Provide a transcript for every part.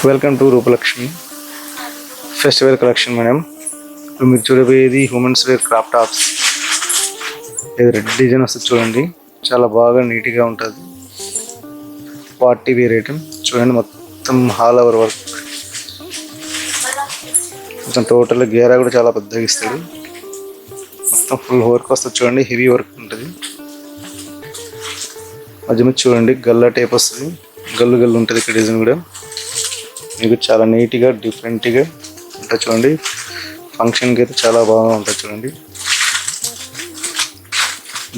Welcome to Rupalakshmi festival collection madam. ఇప్పుడు మీరు చూడబోయేది హ్యూమన్స్ వేర్ క్రాప్ టాప్స్. ఇది రెడ్ డిజైన్ వస్తుంది చూడండి, చాలా బాగా నీట్గా ఉంటుంది. పార్టీ వేర్ ఐటమ్ చూడండి, మొత్తం హాల్ ఓవర్ వర్క్, మొత్తం టోటల్ గేరా కూడా చాలా పెద్దగా ఇస్తాడు. మొత్తం ఫుల్ వర్క్ వస్తుంది చూడండి, హెవీ వర్క్ ఉంటుంది. మధ్య మధ్య చూడండి గల్లా టైప్ వస్తుంది, గల్లు గల్లు ఉంటుంది. ఇక్కడ డిజైన్ కూడా మీకు చాలా నీట్గా డిఫరెంట్గా ఉంటుంది చూడండి. ఫంక్షన్కి అయితే చాలా బాగా ఉంటుంది చూడండి.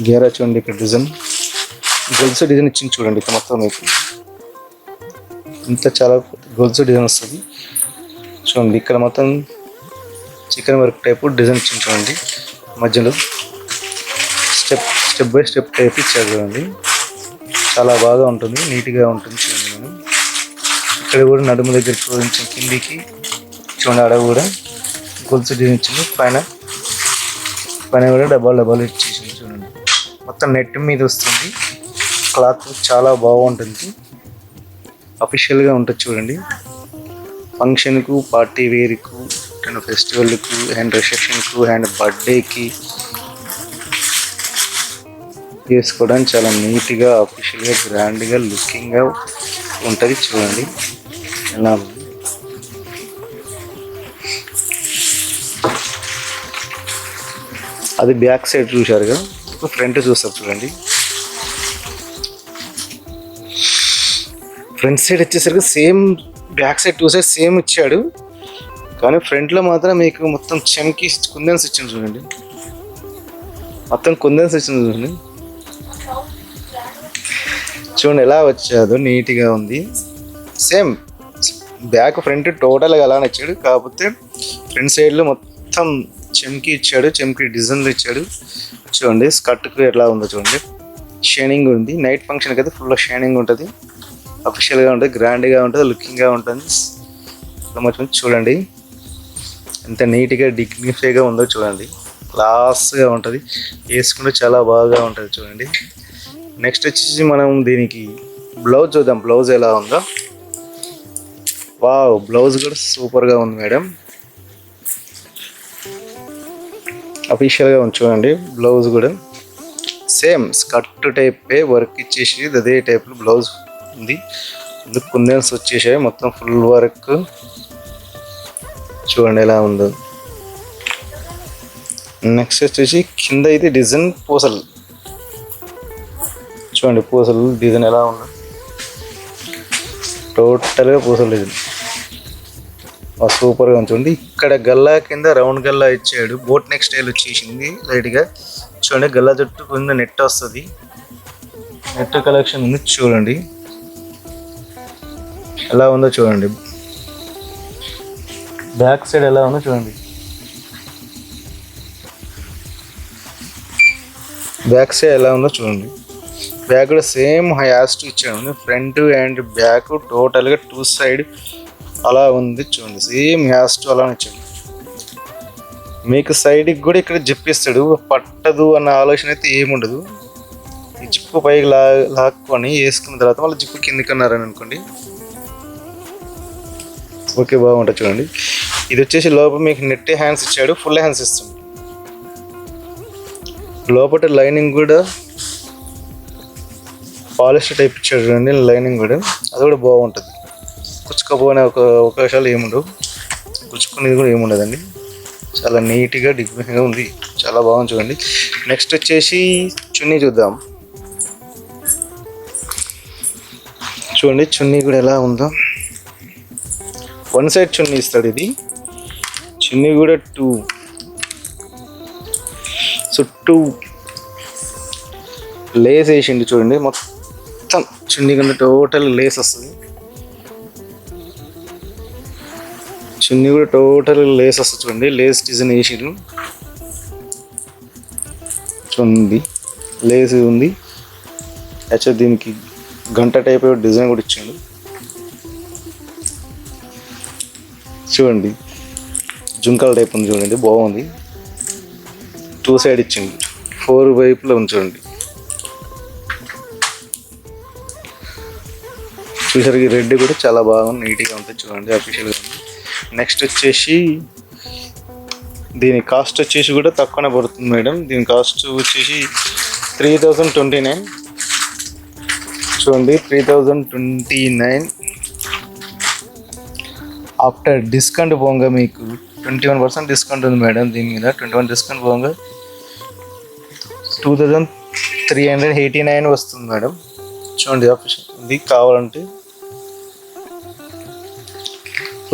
గేరా చూడండి, ఇక్కడ డిజైన్ గొలుసు డిజైన్ ఇచ్చింది చూడండి. ఇక్కడ మొత్తం మీకు ఇంత చాలా గొలుసు డిజైన్ వస్తుంది చూడండి. ఇక్కడ మొత్తం చికెన్ వర్క్ టైపు డిజైన్ ఇచ్చింది చూడండి. మధ్యలో స్టెప్ బై స్టెప్ టైప్ ఇచ్చారు చూడండి, చాలా బాగా ఉంటుంది, నీట్గా ఉంటుంది చూడండి. మనం ఇక్కడ కూడా నడుము దగ్గర చూపించిన కిందికి చూడండి, ఆడ కూడా గొలుసు డిజైన్ ఇచ్చింది. పైన కూడా డబ్బాలు ఇచ్చేసింది చూడండి. మొత్తం నెట్ మీద వస్తుంది, క్లాత్ చాలా బాగుంటుంది, అఫీషియల్గా ఉంటుంది చూడండి. ఫంక్షన్కు, పార్టీ వేర్కు, ఫెస్టివల్కు, అండ్ రిసెప్షన్కు, అండ్ బర్త్డేకి వేసుకోవడానికి చాలా నీట్గా, అఫీషియల్గా, గ్రాండ్గా, లుకింగ్గా ఉంటుంది చూడండి. ఎలా అది బ్యాక్ సైడ్ చూశారుగా, ఫ్రంట్ చూస్తారు చూడండి. ఫ్రంట్ సైడ్ వచ్చేసరికి same back side 2 side same ఇచ్చాడు, కానీ ఫ్రంట్లో మాత్రం మీకు మొత్తం చెమ్కి కుందన్స్ ఇచ్చింది చూడండి. మొత్తం కుందన్స్ ఇచ్చింది చూడండి. చూడండి ఎలా వచ్చాదో, నీట్గా ఉంది. సేమ్ బ్యాక్ ఫ్రంట్ టోటల్గా అలానే ఇచ్చాడు, కాకపోతే ఫ్రంట్ సైడ్లో మొత్తం చెమ్కి ఇచ్చాడు, చెమ్కి డిజైన్లు ఇచ్చాడు చూడండి. స్కర్ట్కి ఎట్లా ఉందో చూడండి, షైనింగ్ ఉంది. నైట్ ఫంక్షన్కి అయితే ఫుల్ షైనింగ్ ఉంటుంది, అఫీషియల్గా ఉంటుంది, గ్రాండ్గా ఉంటుంది, లుకింగ్గా ఉంటుంది. మంచి చూడండి ఎంత నీట్గా డిగ్నిఫైగా ఉందో చూడండి, క్లాస్గా ఉంటుంది, వేసుకుంటే చాలా బాగా ఉంటుంది చూడండి. నెక్స్ట్ వచ్చేసి మనం దీనికి బ్లౌజ్ చూద్దాం, బ్లౌజ్ ఎలా ఉందో. వావ్, బ్లౌజ్ కూడా సూపర్గా ఉంది మేడం, అఫీషియల్గా ఉంది చూడండి. బ్లౌజ్ కూడా సేమ్ స్కర్ట్ టైపే వర్క్ ఇచ్చేసి అదే టైప్లో బ్లౌజ్ ఉంది. ఇందుకు కుందన్స్ వచ్చేసాయి, మొత్తం ఫుల్ వర్క్ చూడండి ఎలా ఉందో. నెక్స్ట్ వచ్చేసి కింద అయితే డిజైన్ పూసలు చూడండి, పూసలు డిజైన్ ఎలా ఉందో, టోటల్గా పూసలు డిజైన్ సూపర్గా ఉంది చూడండి. ఇక్కడ గల్లా కింద రౌండ్ గల్లా ఇచ్చాడు, బోట్ నెక్ స్టైల్ వచ్చేసింది లైట్గా చూడండి. గల్లా చుట్టూ కింద నెట్ వస్తుంది, నెట్ కలెక్షన్ ఉంది చూడండి ఎలా ఉందో చూడండి. బ్యాక్ సైడ్ ఎలా ఉందో చూడండి, బ్యాక్ సైడ్ ఎలా ఉందో చూడండి. బ్యాక్ కూడా సేమ్ హ్యాస్ట్ ఇచ్చాడు, ఫ్రంట్ అండ్ బ్యాక్ టోటల్గా 2 సైడ్ అలా ఉంది చూడండి. సేమ్ హ్యాస్ట్ అలా ఇచ్చాడు. మీకు సైడ్కి కూడా ఇక్కడ జిప్ ఇస్తాడు, పట్టదు అన్న ఆలోచన అయితే ఏముండదు. ఈ జిప్పు పైకి లాక్కొని వేసుకున్న తర్వాత మళ్ళీ జిప్పు కిందికి అన్నారని అనుకోండి, ఓకే బాగుంటుంది చూడండి. ఇది వచ్చేసి లోపల మీకు నెట్ హ్యాండ్స్ ఇచ్చాడు, ఫుల్ హ్యాండ్స్ ఇస్తుంది. లోపల లైనింగ్ కూడా పాలిస్టర్ టైప్ ఇచ్చాడు చూడండి, లైనింగ్ కూడా అది కూడా బాగుంటుంది. కుచ్చుకపోనే అవకాశాలు ఏముండవు, కుచ్చుకునేది కూడా ఏముండదండి. చాలా నీట్గా డిగ్నిఫైగా ఉంది, చాలా బాగుంది చూడండి. నెక్స్ట్ వచ్చేసి చున్నీ చూద్దాం చూడండి. చున్నీ కూడా ఎలా ఉందో, 1 సైడ్ చున్నీ ఇస్తాడు. ఇది చున్నీ కూడా 2 చుట్టూ లేస్ వేసిండు చూడండి. మొత్తం చున్నీ కింద టోటల్ లేస్ వస్తుంది, చున్నీ కూడా టోటల్ లేస్ వస్తుంది చూడండి. లేస్ డిజైన్ వేసిండు చూడండి, లేస్ ఉంది. యాక్చువల్ దీనికి గంట టైప్ డిజైన్ కూడా ఇచ్చిండు చూడండి. జుంకాల టైప్ ఉంది చూడండి, బాగుంది. 2 సైడ్ ఇచ్చింది, 4 వైపులో ఉంది చూడండి. చూసారు ఈ రెడ్ కూడా చాలా బాగుంది, నీట్గా ఉంటుంది చూడండి, అఫీషియల్గా ఉంది. నెక్స్ట్ వచ్చేసి దీని కాస్ట్ వచ్చేసి కూడా తక్కువనే పడుతుంది మేడం. దీని కాస్ట్ వచ్చేసి 3029 చూడండి, 3029. ఆఫ్టర్ డిస్కౌంట్ పోగా మీకు 21% డిస్కౌంట్ ఉంది మేడం. దీని మీద 21 డిస్కౌంట్ పోగా 2389 వస్తుంది మేడం. చూడండి ఆప్షన్ ఇది కావాలంటే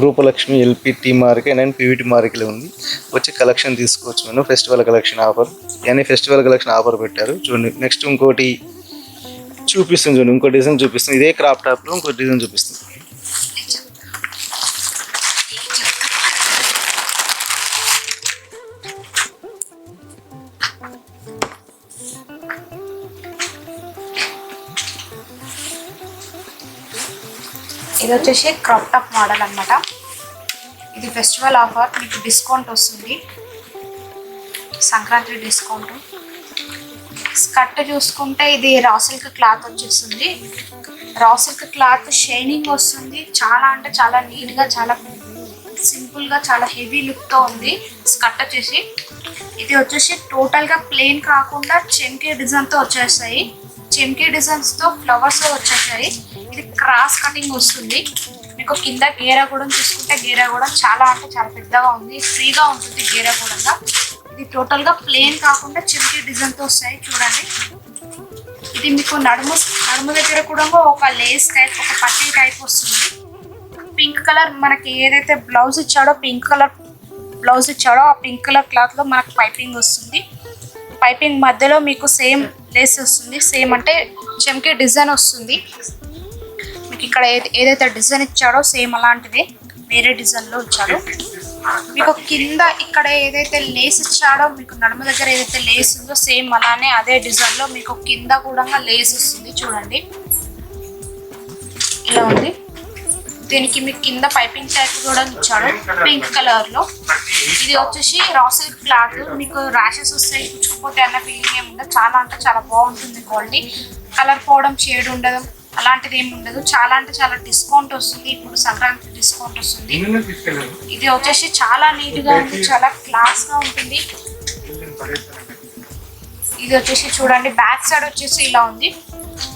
Rupalakshmi LPT market and PVT మార్కెట్లో ఉంది, వచ్చి కలెక్షన్ తీసుకోవచ్చు మేడం. ఫెస్టివల్ కలెక్షన్ ఆఫర్ అని ఫెస్టివల్ కలెక్షన్ ఆఫర్ పెట్టారు చూడండి. నెక్స్ట్ ఇంకోటి చూపిస్తుంది చూడండి, ఇంకో డిజైన్ చూపిస్తుంది. ఇదే క్రాప్ టాప్లో ఇంకో డిజైన్ చూపిస్తుంది. ఇది వచ్చేసి క్రాప్ టాప్ మోడల్ అన్నమాట. ఇది ఫెస్టివల్ ఆఫర్, మీకు డిస్కౌంట్ వస్తుంది, సంక్రాంతి డిస్కౌంట్. స్కర్ట్ చూసుకుంటే ఇది రా సిల్క్ క్లాత్ వచ్చేస్తుంది. రా సిల్క్ క్లాత్ షైనింగ్ వస్తుంది, చాలా అంటే చాలా నీట్గా, చాలా సింపుల్గా, చాలా హెవీ లుక్తో ఉంది స్కర్ట్ వచ్చేసి. ఇది వచ్చేసి టోటల్గా ప్లెయిన్ కాకుండా చెంకీ డిజైన్తో వచ్చేస్తాయి, చెంకీ డిజైన్స్తో ఫ్లవర్స్ వచ్చేసాయి. ఇది క్రాస్ కటింగ్ వస్తుంది మీకు. కింద గేరా కూడా చూసుకుంటే గేరా కూడా చాలా అంటే చాలా పెద్దగా ఉంది, ఫ్రీగా ఉంటుంది గేరా కూడా. ఇది టోటల్గా ప్లెయిన్ కాకుండా చెంకీ డిజైన్తో వస్తాయి చూడండి. ఇది మీకు నడుము దగ్గర కూడా ఒక లేస్ టైప్, ఒక పట్టీ టైప్ వస్తుంది. పింక్ కలర్ మనకి ఏదైతే బ్లౌజ్ ఇచ్చాడో, పింక్ కలర్ బ్లౌజ్ ఇచ్చాడో ఆ పింక్ కలర్ క్లాత్లో మనకు పైపింగ్ వస్తుంది. పైపింగ్ మధ్యలో మీకు సేమ్ లేస్ వస్తుంది, సేమ్ అంటే చెంకీ డిజైన్ వస్తుంది మీకు. ఇక్కడ ఏదైతే డిజైన్ ఇచ్చాడో సేమ్ అలాంటిదే, వేరే డిజైన్లో ఇచ్చాడు మీకు. కింద ఇక్కడ ఏదైతే లేస్ ఇచ్చాడో మీకు, నడుము దగ్గర ఏదైతే లేస్ ఉందో సేమ్ అలానే అదే డిజైన్లో మీకు కింద కూడా లేస్ వస్తుంది చూడండి, ఇలా ఉంది. దీనికి మీకు కింద పైపింగ్ టైప్ కూడా ఇచ్చాడు పింక్ కలర్లో. ఇది వచ్చేసి రా సిల్క్ క్లాత్, మీకు ర్యాషెస్ వస్తాయి, పుచ్చుకుపోతే అన్న ఫీలింగ్ ఏమి ఉండదు. చాలా అంటే చాలా బాగుంటుంది క్వాలిటీ, కలర్ పోవడం, షేడ్ ఉండదు, అలాంటిది ఏమి ఉండదు. చాలా అంటే చాలా డిస్కౌంట్ వస్తుంది, ఇప్పుడు సంక్రాంతి డిస్కౌంట్ వస్తుంది. ఇది వచ్చేసి చాలా నీట్గా ఉంది, చాలా క్లాస్గా ఉంటుంది. ఇది వచ్చేసి చూడండి, బ్యాక్ సైడ్ వచ్చేసి ఇలా ఉంది,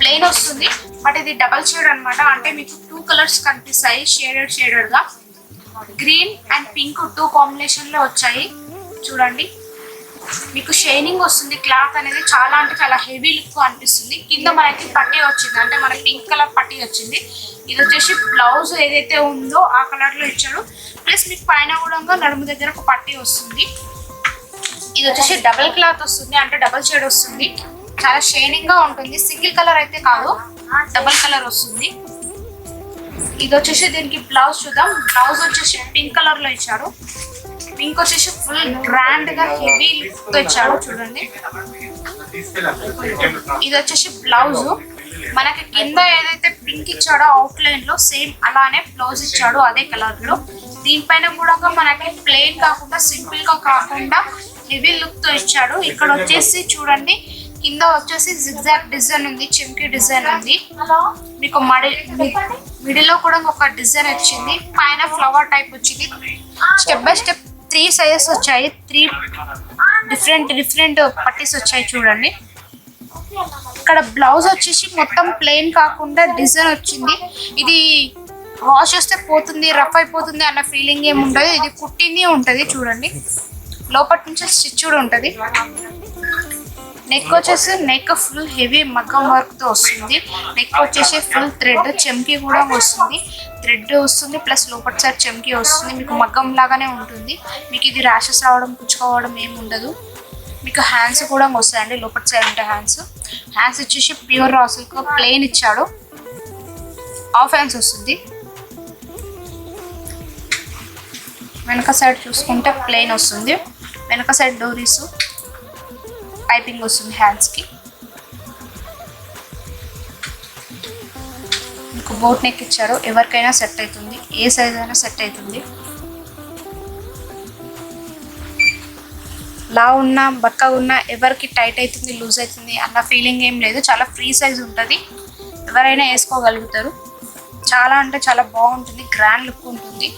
ప్లెయిన్ వస్తుంది. బట్ ఇది డబల్ షేడ్ అనమాట, అంటే మీకు 2 కలర్స్ కనిపిస్తాయి షేడెడ్గా. గ్రీన్ అండ్ పింక్ 2 కాంబినేషన్లో వచ్చాయి చూడండి. మీకు షైనింగ్ వస్తుంది, క్లాత్ అనేది చాలా అంటే చాలా హెవీ లుక్ అనిపిస్తుంది. కింద మనకి పట్టీ వచ్చింది, అంటే మనకి పింక్ కలర్ పట్టీ వచ్చింది. ఇది వచ్చేసి బ్లౌజ్ ఏదైతే ఉందో ఆ కలర్లో ఇచ్చాడు, ప్లస్ మీకు పైన కూడా నడుము దగ్గర ఒక పట్టీ వస్తుంది. ఇది వచ్చేసి డబల్ క్లాత్ వస్తుంది, అంటే డబల్ షేడ్ వస్తుంది, చాలా షైనింగ్ గా ఉంటుంది. సింగిల్ కలర్ అయితే కాదు, డబల్ కలర్ వస్తుంది. ఇది వచ్చేసి దీనికి బ్లౌజ్ చూద్దాం. బ్లౌజ్ వచ్చేసి పింక్ కలర్ లో ఇచ్చాడు, పింక్ వచ్చేసి ఫుల్ గ్రాండ్ గా హెవీ లుక్ తో ఇచ్చాడు చూడండి. ఇది వచ్చేసి బ్లౌజ్ మనకి కింద ఏదైతే పింక్ ఇచ్చాడో అవుట్ లైన్ లో సేమ్ అలానే బ్లౌజ్ ఇచ్చాడు అదే కలర్ లో. దీనిపైన కూడా మనకి ప్లెయిన్ కాకుండా సింపుల్ గా కాకుండా హెవీ లుక్ తో ఇచ్చాడు. ఇక్కడ వచ్చేసి చూడండి, కింద వచ్చేసి జిగ్జాగ్ డిజైన్ ఉంది, చెంకీ డిజైన్ ఉంది. మీకు మిడిల్ లో కూడా ఒక డిజైన్ వచ్చింది, పైన ఫ్లవర్ టైప్ వచ్చింది. స్టెప్ బై స్టెప్ 3 సైజెస్ వచ్చాయి, 3 డిఫరెంట్ పట్టీస్ వచ్చాయి చూడండి. ఇక్కడ బ్లౌజ్ వచ్చేసి మొత్తం ప్లెయిన్ కాకుండా డిజైన్ వచ్చింది. ఇది వాష్ చేస్తే పోతుంది, రఫ్ అయిపోతుంది అన్న ఫీలింగ్ ఏమి ఉండదు. ఇది కుట్టింది ఉంటుంది చూడండి, లోపటి నుంచి స్టిచ్ కూడా ఉంటుంది. నెక్ వచ్చేసి నెక్ ఫుల్ హెవీ మగ్గం వర్క్ తో వస్తుంది. నెక్ వచ్చేసి ఫుల్ థ్రెడ్, చెంకీ కూడా వస్తుంది, థ్రెడ్ వస్తుంది ప్లస్ లోపటి సైడ్ చెంకీ వస్తుంది. మీకు మగ్గం లాగానే ఉంటుంది. మీకు ఇది ర్యాషెస్ రావడం, పుచ్చుకోవడం ఏమి ఉండదు. మీకు హ్యాండ్స్ కూడా వస్తాయండి, లోపటి సైడ్ ఉంటాయి హ్యాండ్స్ వచ్చేసి ప్యూర్ రా సిల్క్ ప్లెయిన్ ఇచ్చాడు, హాఫ్ హ్యాండ్స్ వస్తుంది. వెనక సైడ్ చూసుకుంటే ప్లెయిన్ వస్తుంది, వెనక సైడ్ డోరీస్ పైపింగ్ వస్తుంది హ్యాండ్స్కి. మీకు బోట్ నెక్ ఇచ్చారు, ఎవరికైనా సెట్ అవుతుంది, ఏ సైజ్ అయినా సెట్ అవుతుంది. లా ఉన్నా బక్క ఉన్నా ఎవరికి టైట్ అవుతుంది, లూజ్ అవుతుంది అన్న ఫీలింగ్ ఏం లేదు. చాలా ఫ్రీ సైజ్ ఉంటుంది, ఎవరైనా వేసుకోగలుగుతారు. చాలా అంటే చాలా బాగుంటుంది, గ్రాండ్ లుక్ ఉంటుంది.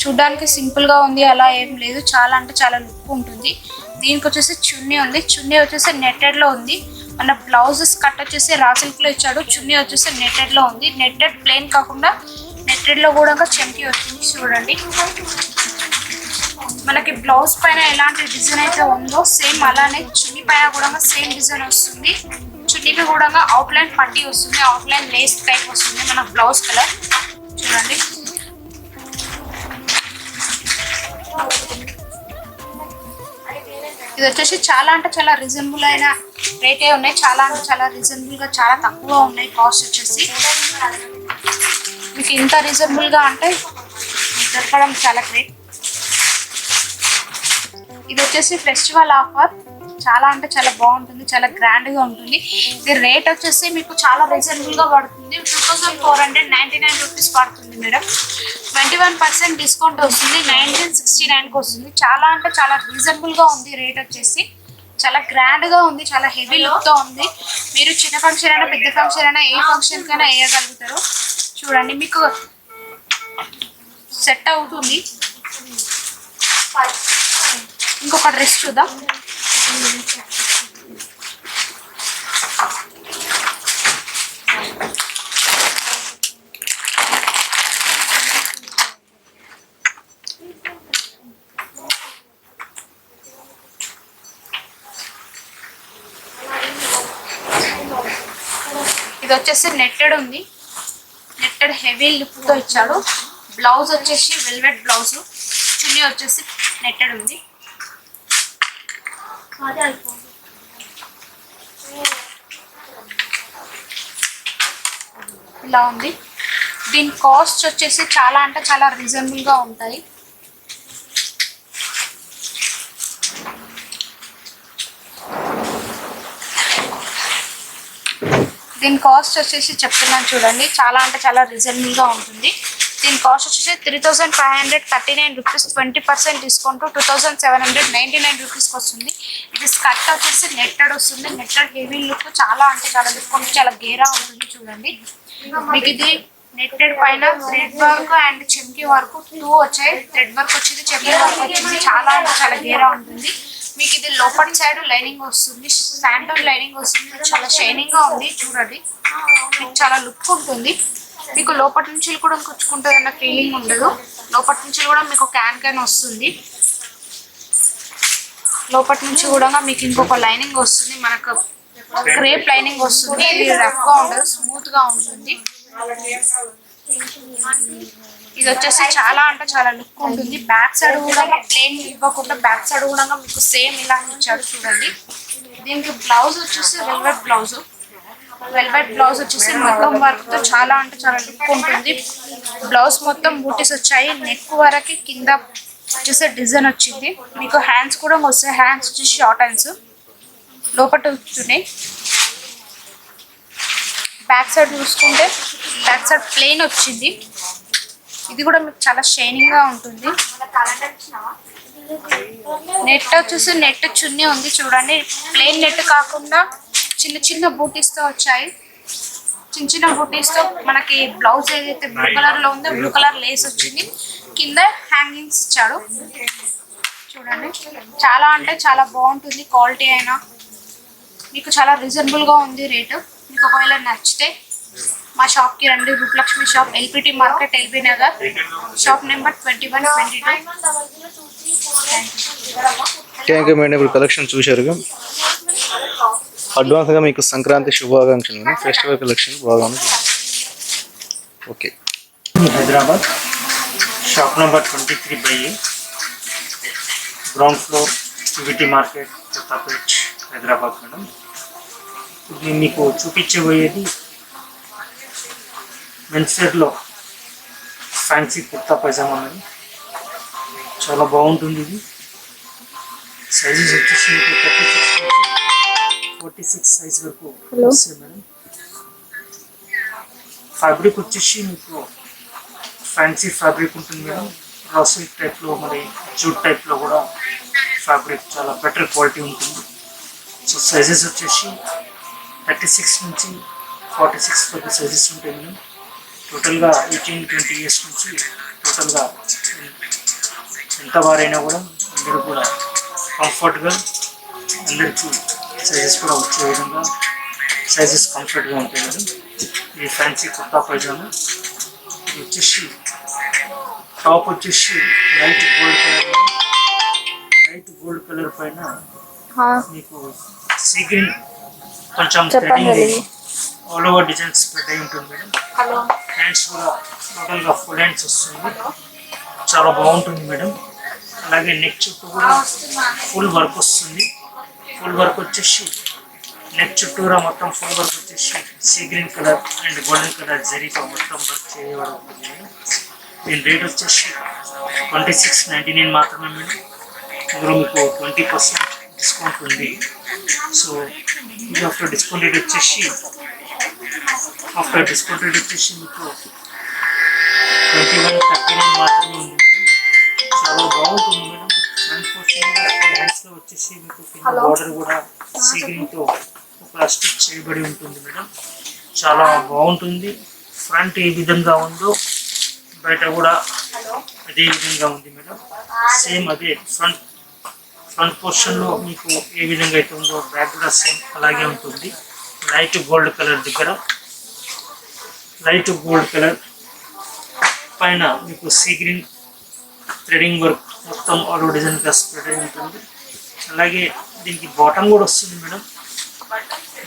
చూడ్డానికి సింపుల్గా ఉంది అలా ఏం లేదు, చాలా అంటే చాలా లుక్ ఉంటుంది. దీనికి వచ్చేసి చున్నీ ఉంది, చున్నీ వచ్చేసి నెట్టెడ్లో ఉంది. మన బ్లౌజెస్ కట్ వచ్చేసి రా సిల్క్లో ఇచ్చాడు, చున్నీ వచ్చేసి నెట్టెడ్లో ఉంది. నెట్టెడ్ ప్లెయిన్ కాకుండా నెట్టెడ్లో కూడా చెంకి వచ్చింది చూడండి. మనకి బ్లౌజ్ పైన ఎలాంటి డిజైన్ అయితే ఉందో సేమ్ అలానే చున్నీ పైన కూడా సేమ్ డిజైన్ వస్తుంది. చున్నీకి కూడా అవుట్లైన్ పట్టి వస్తుంది, అవుట్లైన్ లేస్ టైప్ వస్తుంది మన బ్లౌజ్ కలర్ చూడండి. ఇది వచ్చేసి చాలా అంటే చాలా రీజనబుల్ అయిన రేటే ఉన్నాయి, చాలా అంటే చాలా రీజనబుల్గా చాలా తక్కువ ఉన్నాయి. కాస్ట్ వచ్చేసి మీకు ఇంత రీజనబుల్గా అంటే దొరకడం చాలా గ్రేట్. ఇది వచ్చేసి ఫెస్టివల్ ఆఫర్, చాలా అంటే చాలా బాగుంటుంది, చాలా గ్రాండ్గా ఉంటుంది. ఇది రేట్ వచ్చేసి మీకు చాలా రీజనబుల్గా పడుతుంది, 2499 రూపీస్ పడుతుంది మేడం. 21% డిస్కౌంట్ వస్తుంది, 1969కి వస్తుంది. చాలా అంటే చాలా రీజనబుల్గా ఉంది రేట్ వచ్చేసి, చాలా గ్రాండ్గా ఉంది, చాలా హెవీ లుక్తో ఉంది. మీరు చిన్న ఫంక్షన్ అయినా పెద్ద ఫంక్షన్ అయినా ఏ ఫంక్షన్కైనా వేయగలుగుతారు చూడండి, మీకు సెట్ అవుతుంది. ఇంకొక డ్రెస్ చూద్దాం. ఇది వచ్చేసి నెట్టెడ్ ఉంది, నెట్టెడ్ హెవీ లుక్తో ఇచ్చాడు. బ్లౌజ్ వచ్చేసి వెల్వెట్ బ్లౌజ్, చున్నీ వచ్చేసి నెట్టెడ్ ఉంది. ఇలా ఉంది. దీని కాస్ట్ వచ్చేసి చాలా అంటే చాలా రీజనబుల్గా ఉంటాయి. దీని కాస్ట్ వచ్చేసి చెప్తున్నాను చూడండి, చాలా అంటే చాలా రీజనబుల్గా ఉంటుంది. దీని కాస్ట్ వచ్చేసి 3539 రూపీస్, 20% డిస్కౌంట్ 2799 రూపీస్కి వస్తుంది. ఇది స్కర్ట్ వచ్చేసి నెట్టెడ్ వస్తుంది, నెట్టెడ్ హెవీ లుక్, చాలా అంటే చాలా లుక్ ఉంటుంది, చాలా గేరా ఉంటుంది చూడండి. మీకు ఇది నెట్టెడ్ పైన థ్రెడ్ వర్క్ అండ్ చెంకి వర్క్ 2 వచ్చాయి, థ్రెడ్ వర్క్ వచ్చింది, చెంకి వర్క్ వచ్చింది, చాలా అంటే చాలా గేరా ఉంటుంది. మీకు ఇది లోపల సైడ్ లైనింగ్ వస్తుంది, శాంటోన్ లైనింగ్ వస్తుంది, చాలా షైనింగ్గా ఉంది చూడండి, మీకు చాలా లుక్ ఉంటుంది. మీకు లోపటి నుంచి కూడా కుచ్చుకుంటుంది అన్న ఫీలింగ్ ఉండదు, లోపటి నుంచి కూడా మీకు క్యాన్ వస్తుంది. లోపటి నుంచి కూడా మీకు ఇంకొక లైనింగ్ వస్తుంది, మనకు క్రేప్ లైనింగ్ వస్తుంది. ఇది రఫ్గా ఉండదు, స్మూత్గా ఉంటుంది. ఇది వచ్చేసి చాలా అంటే చాలా లుక్ ఉంటుంది. బ్యాక్ సైడ్ కూడా ప్లెయిన్ ఇవ్వకుండా బ్యాక్ సైడ్ కూడా మీకు సేమ్ ఇలా ఇచ్చాడు చూడండి. దీనికి బ్లౌజ్ వచ్చేసి వెల్వెట్ బ్లౌజ్, వెల్వెట్ బ్లౌజ్ వచ్చేసి మొత్తం వర్క్తో చాలా అంటే చాలా లుక్ ఉంటుంది. బ్లౌజ్ మొత్తం బూటీస్ వచ్చాయి, నెక్ వరకు కింద వచ్చేసి డిజైన్ వచ్చింది. మీకు హ్యాండ్స్ కూడా వస్తాయి, హ్యాండ్స్ వచ్చేసి షార్ట్ హ్యాండ్స్ లోపల వస్తున్నాయి. బ్యాక్ సైడ్ చూసుకుంటే బ్యాక్ సైడ్ ప్లెయిన్ వచ్చింది. ఇది కూడా మీకు చాలా షైనింగ్గా ఉంటుంది. నెట్ వచ్చేసి నెట్ చున్నీ ఉంది చూడండి, ప్లెయిన్ నెట్ కాకుండా చిన్న చిన్న బూటీస్తో వచ్చాయి. చిన్న చిన్న బూటీస్తో మనకి బ్లౌజ్ ఏదైతే బ్లూ కలర్లో ఉందో బ్లూ కలర్ లేస్ వచ్చింది, కింద హ్యాంగింగ్స్ ఇచ్చాడు చూడండి. చాలా అంటే చాలా బాగుంటుంది, క్వాలిటీ అయినా మీకు చాలా రీజనబుల్గా ఉంది రేటు. మీకు ఒకవేళ నచ్చితే మా షాప్కి రండి, Rupalakshmi shop, LPT market, LB Nagar, shop number 2122. Thank you madam. ఇప్పుడు కలెక్షన్ చూశారుగా, అడ్వాన్స్గా మీకు సంక్రాంతి శుభాకాంక్షలు. ఫెస్టివల్ కలెక్షన్ బాగా ఉంది. Okay, Hyderabad shop number 23/A, ground floor, UVT market, Kothapet, Hyderabad madam. ఇది మీకు చూపించబోయేది మెన్స్వేర్లో ఫ్యాన్సీ కుర్తా పైజామా మేడం. చాలా బాగుంటుంది. ఇది సైజెస్ వచ్చేసి మీకు 36 నుంచి 46 సైజ్ వరకు వస్తాయి మేడం. ఫ్యాబ్రిక్ వచ్చేసి మీకు ఫ్యాన్సీ ఫ్యాబ్రిక్ ఉంటుంది మేడం. రా సిల్క్ టైప్లో, మరి జూట్ టైప్లో కూడా ఫ్యాబ్రిక్ చాలా బెటర్ క్వాలిటీ ఉంటుంది. సో సైజెస్ వచ్చేసి 36 నుంచి 46 వరకు సైజెస్ ఉంటాయి మేడం. టోటల్గా 18-20 ఇయర్స్ నుంచి టోటల్గా ఎంత వారైనా కూడా అందరూ కూడా కంఫర్ట్గా అందరికీ సైజెస్ కూడా వచ్చే విధంగా సైజెస్ కంఫర్ట్గా ఉంటాయి మేడం. ఈ ఫ్యాన్సీ కుర్తా పైజామా ఇది వచ్చేసి టాప్ వచ్చేసి లైట్ గోల్డ్ కలర్ పైన మీకు సీ గ్రీన్ కొంచెం ఆల్ ఓవర్ డిజైన్ స్ప్రెడ్ అయి ఉంటుంది మేడం. హ్యాండ్స్ కూడా టోటల్గా ఫుల్ హ్యాండ్స్ వస్తుంది, చాలా బాగుంటుంది మేడం. అలాగే నెక్ చుట్టూ కూడా ఫుల్ వర్క్ వస్తుంది. ఫుల్ వర్క్ వచ్చేసి నెక్ చుట్టూరా మొత్తం ఫుల్ వర్క్ వచ్చేసి sea green colour and golden colour జరీతో మొత్తం వర్క్ చేయబడి ఉంటుంది మేడం. దీని రేట్ వచ్చేసి 2699 మాత్రమే మేడం. ఇందులో మీకు 20% డిస్కౌంట్ ఉంది. సో ఇది ఆఫ్టర్ డిస్కౌంట్ రేట్ వచ్చేసి మీకు 2139 మాత్రమే ఉంది మేడం. చాలా బాగుంటుంది మేడం. ఫ్రంట్ పోర్షన్ హ్యాండ్స్లో వచ్చేసి మీకు కింద బార్డర్ కూడా సీ గ్రీన్తో ఒక స్టిచ్ చేయబడి ఉంటుంది మేడం. చాలా బాగుంటుంది. ఫ్రంట్ ఏ విధంగా ఉందో బయట కూడా అదే విధంగా ఉంది మేడం. సేమ్ అదే ఫ్రంట్ పోర్షన్లో మీకు ఏ విధంగా అయితే ఉందో బ్యాక్ కూడా సేమ్ అలాగే ఉంటుంది. లైట్ గోల్డ్ కలర్ పైన మీకు సీ గ్రీన్ థ్రెడింగ్ వర్క్ మొత్తం ఆల్ డిజైన్గా స్ప్రెడ్ అయి ఉంటుంది. అలాగే దీనికి బాటమ్ కూడా వస్తుంది మేడం.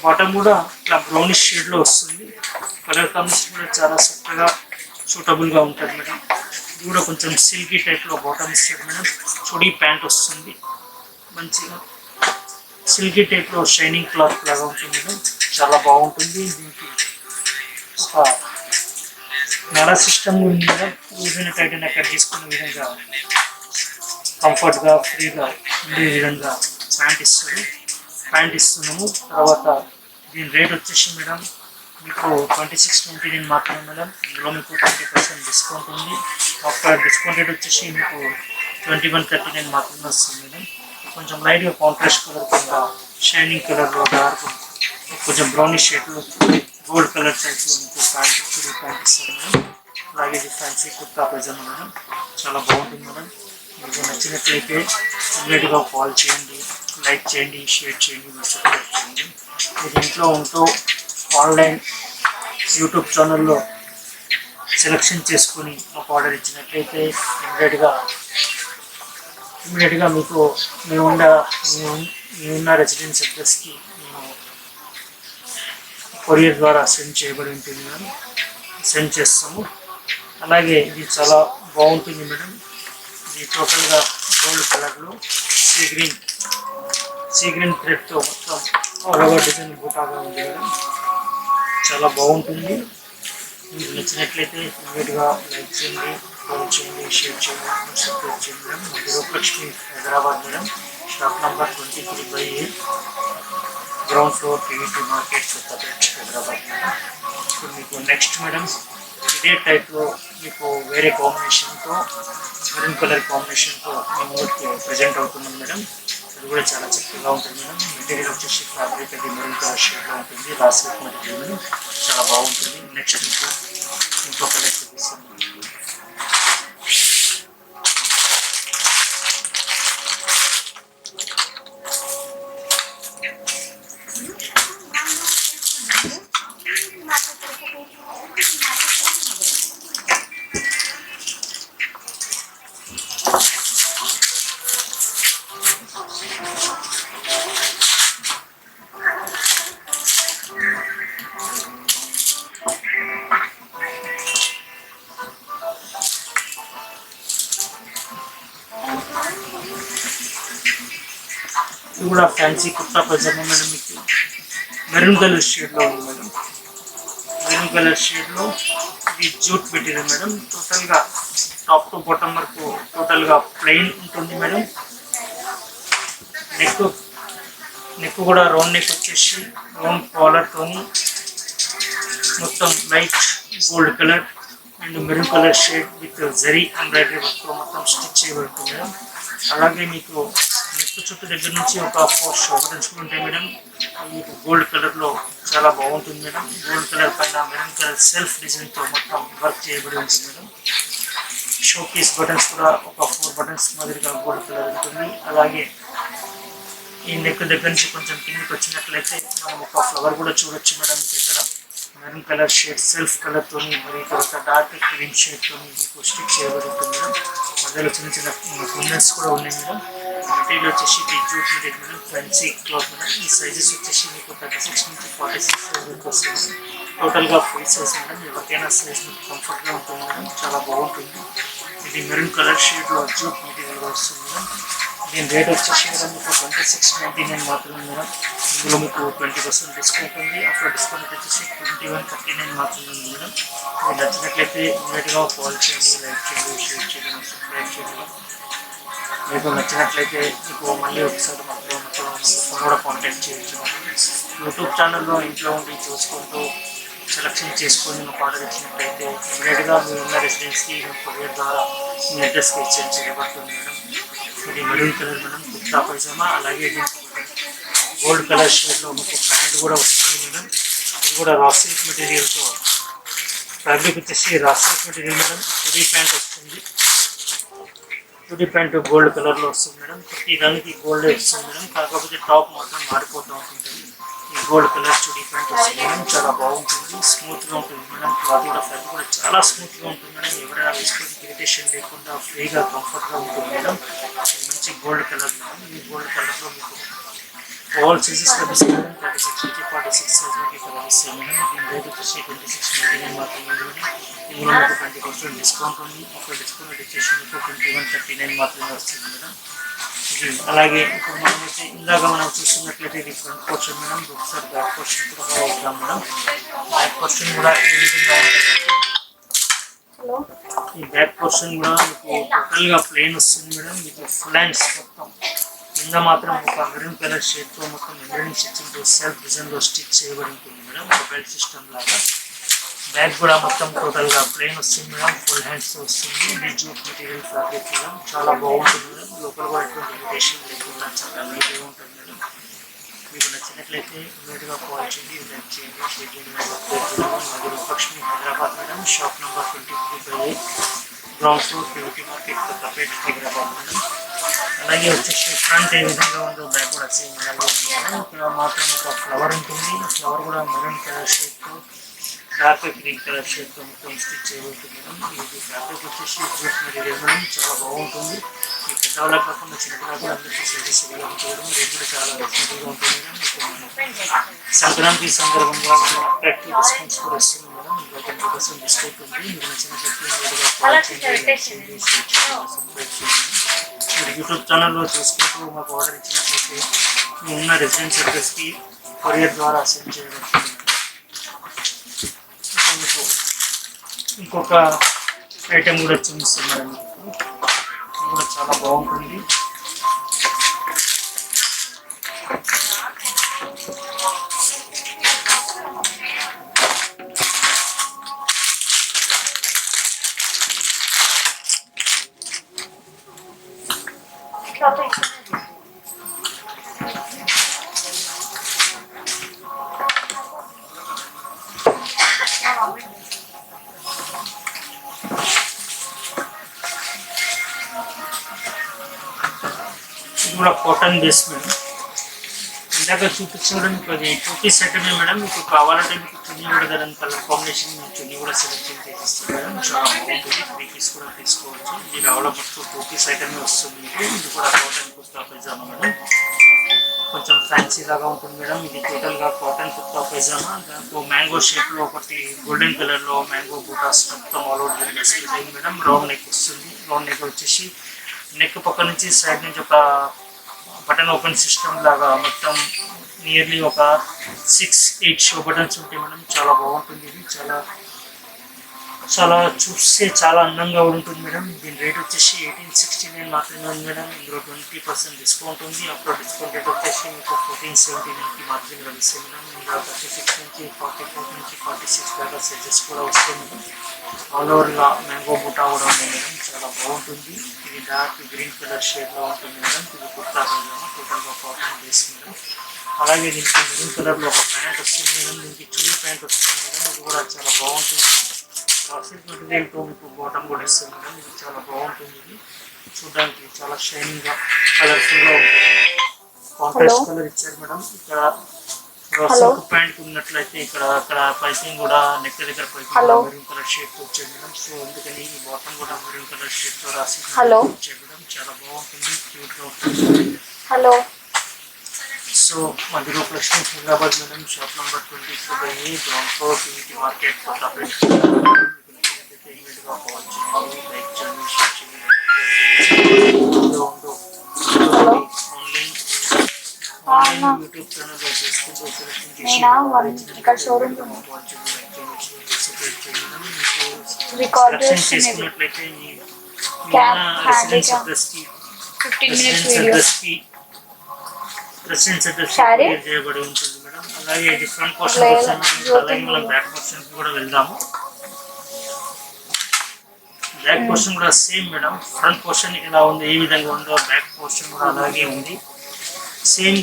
బాటమ్ కూడా ఇట్లా బ్రౌనిష్ షేడ్లో వస్తుంది. కలర్ కాంబినేషన్ కూడా చాలా చక్కగా సూటబుల్గా ఉంటుంది మేడం. ఇది కూడా కొంచెం సిల్కీ టైప్లో బాటమ్ ఇస్తుంది మేడం. చుడీ ప్యాంట్ వస్తుంది, మంచిగా సిల్కీ టైప్లో షైనింగ్ క్లాత్ లాగా ఉంటుంది మేడం. చాలా బాగుంటుంది. దీనికి ఒక నెల సిస్టమ్ ఉంది మేడం. యూజైన టైట్ అయినా కట్ చేసుకునే విధంగా కంఫర్ట్గా ఫ్రీగా ఉండే విధంగా ప్యాంట్ ఇస్తున్నాము. తర్వాత దీని రేట్ వచ్చేసి మేడం మీకు 2629 మాత్రమే మేడం. ఇందులో మీకు 20% డిస్కౌంట్ ఉంది. ఆఫ్టర్ డిస్కౌంట్ రేట్ వచ్చేసి మీకు 2139 మాత్రమే వస్తుంది మేడం. కొంచెం లైట్గా కాంట్రాస్ట్ కలర్ కింద షైనింగ్ కలర్లో డార్క్ కొంచెం బ్రౌనిష్ షేడ్లో గోల్డ్ కలర్ టైప్లో మీకు ప్యాంట్ ఇస్తారు మేడం. అలాగే ఇది ఫ్యాన్సీ కుర్తా పైజామా మేడం. చాలా బాగుంటుంది మేడం. మీకు నచ్చినట్లయితే ఇమ్మీడియట్గా కాల్ చేయండి, లైక్ చేయండి, షేర్ చేయండి, సబ్స్క్రైబ్ చేయండి. మీరు ఇంట్లో ఉంటూ ఆన్లైన్ యూట్యూబ్ ఛానల్లో సెలెక్షన్ చేసుకొని మాకు ఆర్డర్ ఇచ్చినట్లయితే ఇమ్మీడియట్గా మీకు మీరున్న రెసిడెన్స్ అడ్రస్కి మేము కొరియర్ ద్వారా సెండ్ చేయబడి ఉంటుంది మేడం. సెండ్ చేస్తాము. అలాగే ఇది చాలా బాగుంటుంది మేడం. ఇది టోటల్గా గోల్డ్ కలర్లో సీ గ్రీన్ థ్రెడ్తో మొత్తం ఆల్ ఓవర్ డిజైన్ బూటాగా ఉంది మేడం. చాలా బాగుంటుంది. మీకు నచ్చినట్లయితే ఇమ్మీడియట్గా లైక్ చేయండి, కాల్ చేయండి, షేర్ చేయండి, సబ్స్క్రైబ్ చేయండి madam. Gruhalakshmi Hyderabad madam. Shop number 23/8, ground floor PVT market Kothapeta Hyderabad madam. ఇప్పుడు మీకు నెక్స్ట్ మేడం ఇదే టైప్లో మీకు వేరే కాంబినేషన్తో మెరూన్ కలర్ కాంబినేషన్తో మేము ప్రజెంట్ అవుతున్నాం మేడం. అది కూడా చాలా చక్కగా ఉంటుంది మేడం. మెటీరియల్ వచ్చేసి ఫ్యాబ్రిక్ అది మెరూన్ కలర్ షేడ్లో ఉంటుంది. రాసి మెటీరియల్ మేడం. చాలా బాగుంటుంది. నెక్స్ట్ మీకు ఇంకో కలర్ చూపిస్తాను. ఇది కూడా ఫ్యాన్సీ కుర్తా పైజామా మేడం. మీకు మెరూన్ కలర్ షేడ్లో ఉంది మేడం. మెరూన్ కలర్ షేడ్లో ఇది జూట్ మెటీరియల్ మేడం. టోటల్గా టాప్ టు బాటమ్ వరకు టోటల్గా ప్లెయిన్ ఉంటుంది మేడం. నెక్ కూడా రౌండ్ నెక్ వచ్చేసి రౌండ్ కాలర్తోని మొత్తం light gold colour and maroon colour shade with zari embroidery వర్క్తో మొత్తం స్టిచ్ చేయబడుతుంది మేడం. అలాగే మీకు నెక్ చుట్టూ దగ్గర నుంచి ఒక 4 షో బటన్స్ కూడా ఉంటాయి మేడం. మీకు గోల్డ్ కలర్లో చాలా బాగుంటుంది మేడం. గోల్డ్ కలర్ పైన మెరూన్ కలర్ సెల్ఫ్ డిజైన్తో మొత్తం వర్క్ చేయబడి ఉంటుంది మేడం. షో పీస్ బటన్స్ కూడా ఒక 4 బటన్స్ మాదిరిగా గోల్డ్ కలర్ ఉంటుంది. అలాగే ఈ నెక్ దగ్గర నుంచి కొంచెం కిందకి వచ్చినట్లయితే మనం ఒక ఫ్లవర్ కూడా చూడొచ్చు మేడం. ఇక్కడ మెరూన్ కలర్ షేడ్ సెల్ఫ్ కలర్తో మరి తర్వాత డార్క్ క్రీమ్ షేడ్తో మీకు స్టిక్ చేయబడి ఉంటుంది మేడం. మధ్యలో చిన్న చిన్న కుందన్స్ కూడా ఉన్నాయి మేడం. మెటీరియల్ వచ్చేసి big jute material madam. Fancy cloth madam. ఈ సైజెస్ వచ్చేసి మీకు 36 నుంచి 46 వరకు వస్తుంది. టోటల్గా ఫుల్ సైజ్ మేడం. ఎవరికైనా సైజ్ మీకు కంఫర్ట్గా ఉంటుంది మేడం. చాలా బాగుంటుంది. ఇది మెరూన్ కలర్ షేడ్లో జూట్ మెటీరియల్గా వస్తుంది మేడం. దీని రేట్ వచ్చేసి మేడం మీకు 2699 మాత్రమే మేడం. ఇందులో మీకు 20% డిస్కౌంట్ ఉంది. అప్పుడు డిస్కౌంట్ వచ్చేసి 2139 మాత్రమే ఉంది మేడం. మీరు నచ్చినట్లయితే ఇమీడియట్గా కాల్ చేయండి, లైక్ చేయండి, షేర్ చేయండి, సబ్స్క్రైబ్ చేయండి. మీకు నచ్చినట్లయితే మీకు మళ్ళీ ఒకసారి మాత్రం కూడా కాంటాక్ట్ చేయొచ్చు. యూట్యూబ్ ఛానల్లో ఇంట్లో ఉండి చూసుకుంటూ సెలెక్షన్ చేసుకొని మీకు ఆర్డర్ ఇచ్చినట్లయితే ఇమీడియట్గా మీరు ఉన్న రెసిడెన్స్కి కొరియర్ ద్వారా మీ అడ్రస్కి ఎక్స్చేంజ్ చేయబడుతుంది మేడం. ఇది maroon colour madam. Kurta pyjama అలాగే గోల్డ్ కలర్ షేడ్లో మీకు ప్యాంట్ కూడా వస్తుంది మేడం. ఇది కూడా రా సిల్క్ మెటీరియల్తో ఫ్యాబ్రిక్ వచ్చేసి raw silk material madam. Chudi pant వస్తుంది. చుడీ ప్యాంట్ గోల్డ్ కలర్లో వస్తుంది మేడం. ప్రతి దానికి గోల్డ్ వస్తుంది మేడం. కాకపోతే టాప్ మాత్రం మారిపోతూ ఉంటుంది. ఈ గోల్డ్ కలర్ చుడీ ప్యాంట్ వస్తుంది మేడం. చాలా బాగుంటుంది. స్మూత్గా ఉంటుంది మేడం. క్లాత్ కూడా ఫ్యాబ్రిక్ కూడా చాలా స్మూత్గా ఉంటుంది మేడం. ఎవరైనా వేసుకొని ఇరిటేషన్ లేకుండా ఫ్రీగా కంఫర్ట్గా ఉంటుంది మేడం. మంచి గోల్డ్ కలర్ మేడం. ఈ గోల్డ్ కలర్లో మీకు ఆల్ సైజెస్ లభిస్తాయి మేడం. 36 నుంచి 46 సైజ్ మీకు ఇక్కడ లభిస్తాయి మేడం. దీని రేట్ వచ్చేసి 2699 మాత్రమే మేడం. ఇందులో మీకు 20% డిస్కౌంట్ ఉంది. ఒక డిస్కౌంట్ వచ్చేసి మీకు 2139 మాత్రమే వస్తుంది మేడం. ఇది అలాగే ఇప్పుడు మనమైతే ఇందాక మనం చూస్తున్నట్లయితే ఇది ఫ్రంట్ పోర్షన్ మేడం. ఒకసారి బ్యాక్ పోర్షన్ కూడా వద్దాం మేడం. బ్యాక్ పోర్షన్ కూడా ఏ విధంగా ఉంటుందంటే ఈ బ్యాక్ పోర్షన్ కూడా మీకు టోటల్గా ప్లెయిన్ వస్తుంది మేడం. మీకు ఫుల్ హ్యాండ్స్ మొత్తం కింద మాత్రం ఒక మెరూన్ కలర్ షేడ్తో మొత్తం ఎంబ్రాయిడింగ్ స్టిచ్చింగ్తో సెల్ఫ్ డిజైన్లో స్టిచ్ చేయబడి ఉంటుంది మేడం. ఒక బెల్ట్ సిస్టమ్ లాగా. బ్యాక్ కూడా మొత్తం టోటల్గా ప్లెయిన్ వస్తుంది మేడం. ఫుల్ హ్యాండ్స్ వస్తుంది. ఇది జూట్ మెటీరియల్ ఫ్యాబ్రిక్ మేడం. చాలా బాగుంటుంది మేడం. లోపల కూడా ఎటువంటి ఇరిటేషన్ లేకుండా చాలా నీట్గా ఉంటుంది మేడం. మీకు నచ్చినట్లయితే ఇమీడియట్గా కాల్ చేయండి, లైక్ చేయండి, షేర్ చేయండి, సబ్స్క్రైబ్ చేయండి. మాది Rupalakshmi Hyderabad madam. Shop number 23/8 ground floor PVT market Kothapeta Hyderabad madam. అలాగే వచ్చేసి ఫ్రంట్ ఏ విధంగా ఉందో బ్యాక్ కూడా సేమ్ అలాగే ఉంది మేడం. ఇక్కడ మాత్రం ఒక ఫ్లవర్ ఉంటుంది. ఫ్లవర్ కూడా మెరూన్ కలర్ షేడ్తో డార్క్ గ్రీన్ కలర్ షేడ్తో మొత్తం స్టిచ్ చేయబడుతుంది మేడం. ఇది ఫ్యాబ్రిక్ వచ్చేసి జూట్ మెటీరియల్ మేడం. చాలా బాగుంటుంది. ఈ పెద్దవాళ్ళ కాకుండా చిన్నపిల్లలు అందరికీ సైజెస్ ఉంటుంది. రేట్ కూడా చాలా రీజనబుల్గా ఉంటుంది మేడం. ఇప్పుడు సంక్రాంతి సందర్భంగా మనం అట్రాక్టివ్ డిస్కౌంట్స్ కూడా ఇస్తున్నాం మేడం. ఇంకా 20% డిస్కౌంట్ ఉంది. మీకు నచ్చినట్లయితే కాల్ చేయండి, సబ్స్క్రైబ్ చేయండి. మీరు యూట్యూబ్ ఛానల్లో చూసుకుంటూ మాకు ఆర్డర్ ఇచ్చినట్లయితే మేము ఉన్న రెసిడెన్స్ అడ్రస్కి కొరియర్ ద్వారా సెండ్ చేయబడుతుంది. ఇంకొక ఐటెం కూడా చూపిస్తున్నాను మీకు. ఇది కూడా చాలా బాగుంటుంది. ఇది కూడా కాటన్ బేస్ మేడం. ఇందాక చూపించడం మీకు అది 2 పీస్ ఐటమే మేడం. మీకు కావాలంటే మీకు చున్నీ కూడా దాని కలర్ కాంబినేషన్ చున్నీ కూడా సెలెక్షన్ చేసిస్తాం మేడం. చాలా బాగుంటుంది. 3 పీస్ కూడా తీసుకోవచ్చు. ఇది రావడం మొత్తం 2 పీస్ ఐటమే వస్తుంది మీకు. ఇది కూడా కాటన్ కుర్తా పైజామా మేడం. కొంచెం ఫ్యాన్సీ లాగా ఉంటుంది మేడం. ఇది టోటల్గా కాటన్ కుర్తా పైజామా. దాంట్లో మ్యాంగో షేప్లో ఒకటి గోల్డెన్ కలర్లో మ్యాంగో బూటాస్ మొత్తం ఆల్ అవుట్ స్ప్లిట్ అయింది మేడం. రౌండ్ నెక్ వస్తుంది. రౌండ్ నెక్ వచ్చేసి నెక్ పక్క నుంచి సైడ్ నుంచి ఒక బటన్ ఓపెన్ సిస్టమ్ లాగా మొత్తం నియర్లీ ఒక 6-8 షో బటన్స్ ఉంటాయి మేడం. చాలా బాగుంటుంది. ఇది చాలా చాలా చూస్తే చాలా అందంగా ఉంటుంది మేడం. దీని రేట్ వచ్చేసి 1869 మాత్రమే ఉంది మేడం. ఇందులో 20% డిస్కౌంట్ ఉంది. అప్పుడు డిస్కౌంట్ రేట్ వచ్చేసి మీకు 1479కి మాత్రమే లభిస్తుంది మేడం. ఇందులో 36 నుంచి 44 నుంచి 46 దాకా సైజెస్ కూడా వస్తాయి మేడం. ఆల్ ఓవర్గా మ్యాంగో బూటా కూడా ఉంది మేడం. చాలా బాగుంటుంది. ఇది డార్క్ గ్రీన్ కలర్ షేడ్లో ఉంటుంది మేడం. ఇది కుర్తా పైజామా టోటల్గా కాటన్ బేస్ మేడం. అలాగే దీనికి మెరూన్ కలర్లో ఒక ప్యాంట్ వస్తుంది మేడం. దీనికి చున్నీ ప్యాంట్ వస్తుంది మేడం. ఇది కూడా చాలా బాగుంటుంది. రాసిక్ మెటీరియల్తో మీకు బాటమ్ కూడా ఇస్తుంది మేడం. ఇది చాలా బాగుంటుంది. ఇది చూడడానికి చాలా షైనింగ్గా కలర్ఫుల్గా ఉంటుంది. కాంట్రాస్ట్ కలర్ ఇచ్చారు మేడం. ఇక్కడ రాసిక్ ప్యాంట్ ఉన్నట్లయితే అక్కడ పైపింగ్ కూడా నెక్ దగ్గర పైపింగ్ మెరూన్ కలర్ షేడ్తో వచ్చాయి మేడం. సో అందుకని ఈ బాటమ్ కూడా మెరూన్ కలర్ షేడ్తో రాసిక్ వచ్చాయి మేడం. చాలా బాగుంటుంది, క్యూట్గా ఉంటుంది. సో మధ్యలో ప్రశ్న Hyderabad madam. Shop number 23 ground floor PVT market Kothapet. Online YouTube ఛానల్లో చేసుకుంటూ సెలెక్షన్ చేసుకున్నట్లయితే రెసిడెన్స్ అడ్రస్ చేయబడి ఉంటుంది మేడం. అలాగే ఇది ఫ్రంట్ పోర్షన్ అలాగే మనం బ్యాక్ పోర్షన్ కూడా వెళ్దాము. బ్యాక్ పోర్షన్ కూడా సేమ్ మేడం. ఫ్రంట్ పోర్షన్ ఎలా ఉంది, ఏ విధంగా ఉందో బ్యాక్ పోర్షన్ కూడా అలాగే ఉంది. సేమ్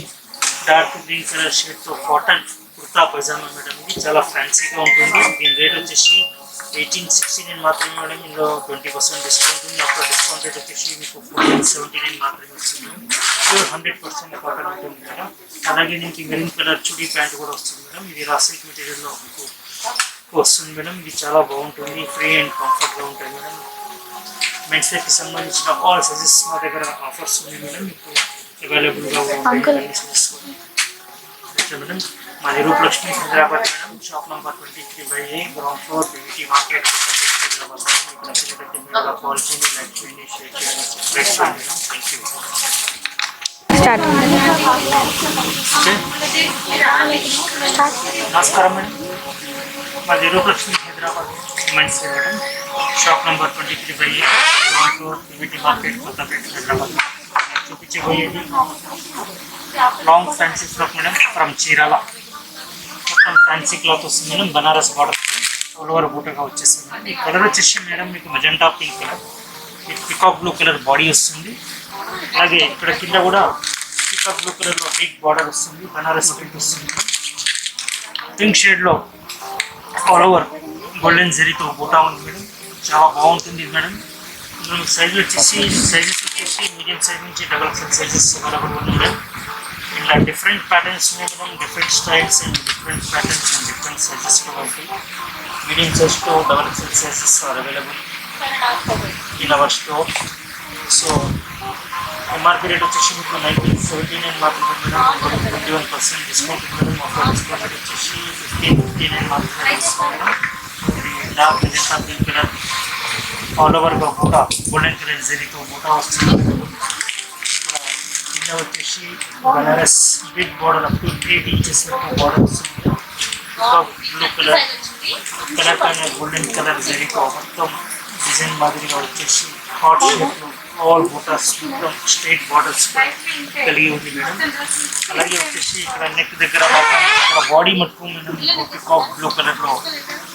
డార్క్ గ్రీన్ కలర్ షేడ్తో కాటన్ కుర్తా పైజామా మేడం. ఇది చాలా ఫ్యాన్సీగా ఉంటుంది. దీని రేట్ వచ్చేసి 1869 మాత్రమే మేడం. ఇందులో 20% డిస్కౌంట్ ఉంది. అప్పుడు డిస్కౌంట్ రేట్ వచ్చేసి మీకు 1479 మాత్రమే వస్తుంది మేడం. 100% కాటన్ ఉంటుంది మేడం. అలాగే దీనికి మెరూన్ కలర్ చుడీ ప్యాంట్ కూడా వస్తుంది మేడం. ఇది రాసిక్ మెటీరియల్లో మీకు వస్తుంది మేడం. ఇది చాలా బాగుంటుంది. ఫ్రీ అండ్ కంఫర్ట్గా ఉంటుంది మేడం. మెన్స్ వేర్కి సంబంధించిన ఆల్ సైజెస్ మా దగ్గర ఆఫర్స్ ఉన్నాయి మేడం. మీకు అవైలబుల్గా ఉంటాయి మేడం. మాది Rupalakshmi Hyderabad madam. Shop number 23/A ground floor PVT market Hyderabad. మీకు నచ్చినట్లయితే మీరు కాల్ చేయండి, లైక్ చేయండి, షేర్ చేయండి, సబ్స్క్రైబ్ చేయండి మేడం. Thank you. నమస్కారం మేడం. మాది Rupalakshmi Hyderabad men's madam. Shop number 23/A ground floor PVT market Kothapeta Hyderabad. చూపించబోయేది long fancy frock madam from Chirala. మొత్తం ఫ్యాన్సీ క్లాత్ వస్తుంది madam. Banaras border all over బూటగా వచ్చేస్తుంది మేడం. ఈ కలర్ వచ్చేసి మేడం మీకు magenta pink colour, peacock blue colour body వస్తుంది. అలాగే ఇక్కడ కింద కూడా పికాక్ బ్లూ కలర్లో బిగ్ బార్డర్ వస్తుంది. బనారస్ ప్రింట్ వస్తుంది. పింక్ షేడ్లో ఆల్ ఓవర్ గోల్డెన్ జరీతో బూటా ఉంది మేడం. చాలా బాగుంటుంది మేడం. సైజులు వచ్చేసి మీడియం సైజ్ నుంచి డబల్ ఎక్సెల్ సైజెస్ అవైలబుల్ ఉన్నాయి మేడం. ఇలా డిఫరెంట్ ప్యాటర్న్స్ ఉన్నాయి madam. Different styles and different patterns and different sizes కూడా ఉంటాయి. Medium size to double XL sizes are available in our store. So MRP rate వచ్చేసి మీకు 1979 మాత్రమే madam. 21% discount madam. Offer discount rate వచ్చేసి 1559 మాత్రమే madam. ఇది dark magenta pink colour all ఓవర్గా కూడా గోల్డెన్ కలర్ జరీతో బూటా వస్తుంది. కింద వచ్చేసి Banaras big border up to 8 inches వరకు బార్డర్ వస్తుంది. బ్లూ కలర్ పైన గోల్డెన్ కలర్ జరీతో మొత్తం డిజైన్ మాదిరిగా వచ్చేసి హాట్ షేప్లో ఆల్ బూటాస్ మొత్తం స్ట్రైట్ బార్డర్స్ కలిగి ఉంది మేడం. అలాగే వచ్చేసి ఇక్కడ నెక్ దగ్గర ఇక్కడ బాడీ మట్టుకు మేడం పికాక్ బ్లూ కలర్లో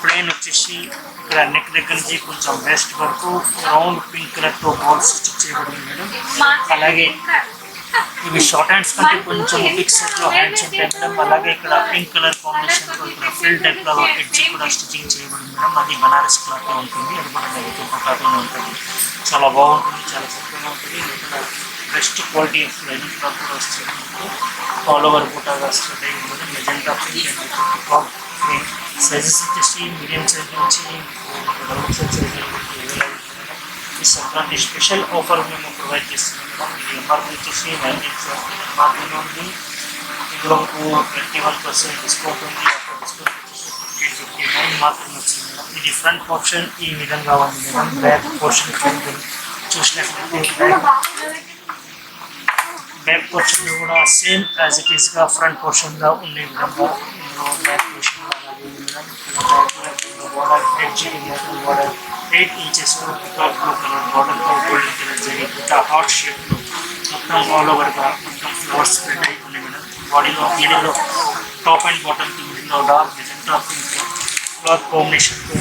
ప్లెయిన్ వచ్చేసి ఇక్కడ నెక్ దగ్గర నుంచి కొంచెం వెస్ట్ వరకు రౌండ్ పింక్ కలర్తో బాల్స్ స్టిచ్ చేయబడింది మేడం. అలాగే ఇవి షార్ట్ హ్యాండ్స్ కంటే కొంచెం బిగ్ సెట్లో హ్యాండ్స్ ఉంటాయి మేడం. అలాగే ఇక్కడ పింక్ కలర్ కాంబినేషన్తో ఇక్కడ ఫిల్ టైప్లో ఎడ్జ్ కూడా స్టిచ్చింగ్ చేయబడింది మేడం. అది బనారస్ క్లాత్లో ఉంటుంది. అది కూడా నెగటివ్ బుటాతోనే ఉంటుంది. చాలా బాగుంటుంది, చాలా చక్కగా ఉంటుంది. ఇక్కడ best quality of lining cloth కూడా వస్తుంది. ఆల్ ఓవర్ బుటాగా స్టార్ట్ అయ్యి ఉంటుంది. మెజెంటా పింక్ అండ్ సైజెస్ వచ్చేసి మీడియం సైజ్ నుంచి డబుల్ సైజ్ ఈ సంక్రాంతి స్పెషల్ ఆఫర్ మేము ప్రొవైడ్ చేస్తున్నాం మేడం. ఇది ఎంఆర్పీ వచ్చేసి 1979 మాత్రమే ఉంది. ఇందులో 21% డిస్కౌంట్ ఉంది. అప్పుడు డిస్కౌంట్ వచ్చేసి 1559 మాత్రమే వచ్చింది మేడం. ఇది ఫ్రంట్ పోర్షన్ ఈ విధంగా ఉంది మేడం. బ్యాక్ పోర్షన్ చూసినట్లయితే బ్యాక్ పోర్షన్ కూడా సేమ్ యాజ్ ఇట్ ఈస్గా ఫ్రంట్ పోర్షన్గా ఉండే విధంగా ఇందులో బ్యాక్ పోర్షన్ అలాగే మేడం. ఇక్కడ back border, edge model border, 8 inches to peacock blue color border తో golden color జరీ బుట్ట హార్ట్ షేప్ లో మొత్తం ఆల్ ఓవర్ గా మొత్తం ఫ్లవర్స్ స్ప్రెడ్ అయి ఉన్నాయి మేడం. బాడీలో మిడిల్లో టాప్ అండ్ బాటమ్ కి మిడిల్లో dark magenta pink cloth combination తో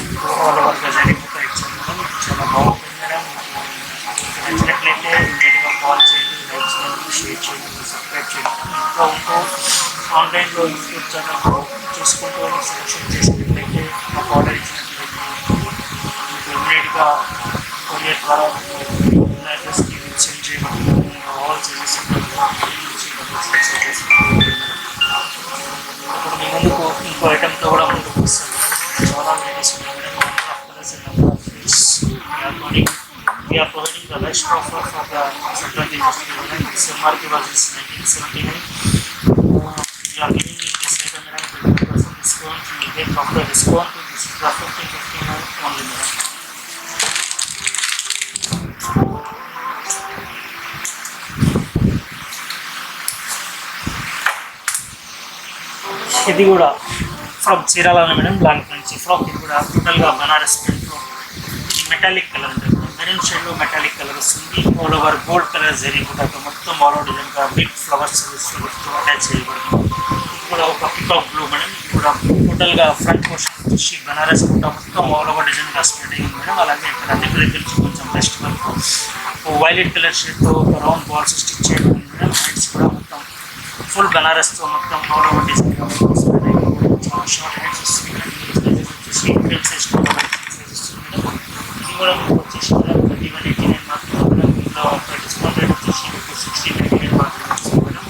ఆల్ ఓవర్ గా జరీ బుట్ట ఇచ్చారు మేడం. చాలా బాగుంటుంది మేడం. నచ్చినట్లయితే ఇమీడియట్గా కాల్ చేయండి, లైక్ చేయండి, షేర్ చేయండి, సబ్స్క్రైబ్ చేయండి. ఇంకా ఇంకో ఆన్లైన్లో యూట్యూబ్ ఛానల్లో చూసుకుంటూ సెలెక్షన్ చేసినట్లయితే మాకు ఆర్డర్ ఇచ్చినట్లయితే మీకు ఇమీడియట్గా కొరియర్ ద్వారా అడ్రస్కి సెండ్ చేయబడుతుంది. ఆల్ సర్వీస్ ఇప్పుడు మీ ముందుకు ఇంకో ఐటెంతో కూడా ముందుకు వస్తాను. చాలా వెరైటీస్ ఉన్నాయి madam. Number of colours and number of shades we are providing the best offer for the Sankranti festival. This MRP was 1979. We are giving in this item around 20% discount. You get after discount. This is the 1559 only madam. ఇది కూడా frock చీరాలనే madam. Long French frock. ఇది కూడా టోటల్గా బనారస్ ప్రింట్లో ఇది metallic colour ఉంటుంది. Maroon షేడ్లో మెటాలిక్ కలర్ వస్తుంది. All over gold colour zari కూడా మొత్తం ఆల్ ఓవర్ డిజైన్గా బిగ్ ఫ్లవర్స్ అటాచ్ చేయబడుతుంది. ఇది కూడా ఒక పికాక్ బ్లూ మేడం. ఇది కూడా టోటల్గా ఫ్రంట్ పోర్షన్ వచ్చి బనారస్ కూడా మొత్తం ఆల్ ఓవర్ డిజైన్గా స్ప్రెడ్ అయ్యింది మేడం. అలాగే ఇక్కడ దగ్గర కొంచెం బెస్ట్ వర్క్ వైలెట్ కలర్ షేడ్తో ఒక రౌండ్ బాల్స్ స్టిచ్ చేయబడింది మేడం. హ్యాండ్స్ కూడా మొత్తం ఫుల్ బనారస్తో మొత్తం ఆల్ ఓవర్ డిజైన్గా స్ప్రెడ్ అయ్యింది. చాలా షార్ట్ హ్యాండ్స్ వస్తుంది మేడం. వచ్చేసి ఇండియన్ సైజ్ కూడా సైజ్ వస్తుంది మేడం. ఇది కూడా మీకు వచ్చేసి 3189 మాత్రమే మేడం. ఇందులో డిస్కౌంట్ రేట్ వచ్చేసి మీకు 1699 మాత్రమే వస్తుంది మేడం.